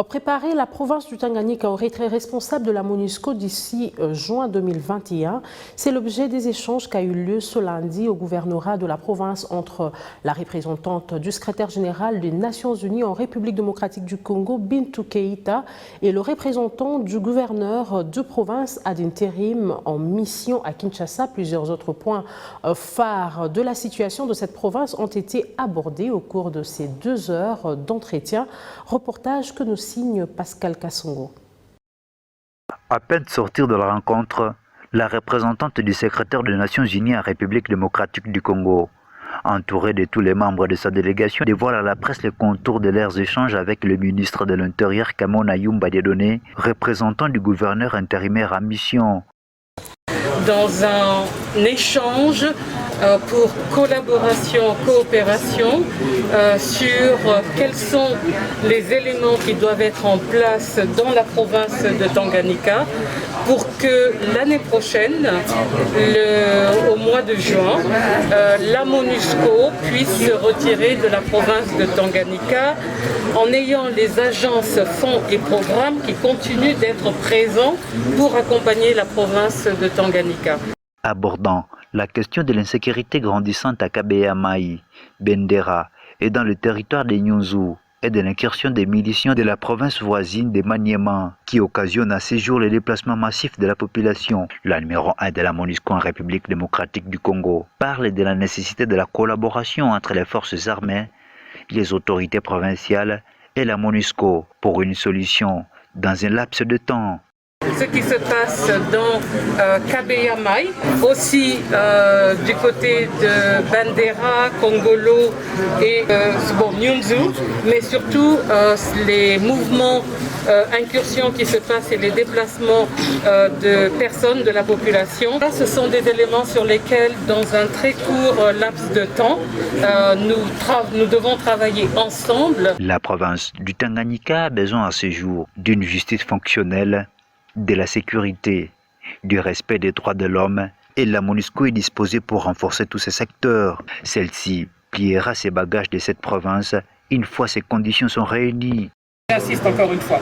Préparer la province du Tanganyika au retrait responsable de la MONUSCO d'ici juin 2021, c'est l'objet des échanges qui a eu lieu ce lundi au gouvernorat de la province entre la représentante du secrétaire général des Nations Unies en République démocratique du Congo, Bintou Keïta, et le représentant du gouverneur de province ad intérim en mission à Kinshasa. Plusieurs autres points phares de la situation de cette province ont été abordés au cours de ces 2 heures d'entretien. Reportage que nous signe Pascal Kassongo. À peine sortir de la rencontre, la représentante du secrétaire des Nations Unies en République démocratique du Congo, entourée de tous les membres de sa délégation, dévoile à la presse les contours de leurs échanges avec le ministre de l'Intérieur Kamona Yumba Diedone, représentant du gouverneur intérimaire en mission. Dans un échange pour collaboration, coopération sur quels sont les éléments qui doivent être en place dans la province de Tanganyika pour que l'année prochaine, au mois de juin, la MONUSCO puisse se retirer de la province de Tanganyika en ayant les agences, fonds et programmes qui continuent d'être présents pour accompagner la province de Tanganyika. Abordant la question de l'insécurité grandissante à Kabeyamaï, Bendera et dans le territoire des Nyunzu et de l'incursion des miliciens de la province voisine de Maniema qui occasionne à ces jours le déplacement massif de la population. La numéro 1 de la MONUSCO en République démocratique du Congo parle de la nécessité de la collaboration entre les forces armées, les autorités provinciales et la MONUSCO pour une solution dans un laps de temps. Ce qui se passe dans Kabeyamaï, aussi du côté de Bandera, Kongolo et Nyunzu, mais surtout les mouvements, incursions qui se passent et les déplacements de personnes de la population. Là, ce sont des éléments sur lesquels, dans un très court laps de temps, nous devons travailler ensemble. La province du Tanganyika a besoin à ce jour d'une justice fonctionnelle, de la sécurité, du respect des droits de l'homme, et la MONUSCO est disposée pour renforcer tous ces secteurs. Celle-ci pliera ses bagages de cette province une fois ces conditions sont réunies. J'insiste encore une fois.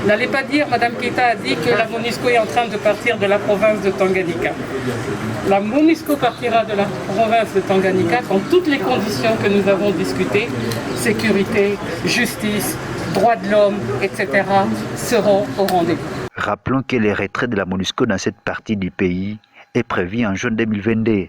N'allez pas dire, Mme Keïta a dit que la MONUSCO est en train de partir de la province de Tanganyika. La MONUSCO partira de la province de Tanganyika dans toutes les conditions que nous avons discutées, sécurité, justice, droits de l'homme, etc., seront au rendez-vous. Rappelons que le retrait de la MONUSCO dans cette partie du pays est prévu en juin 2022.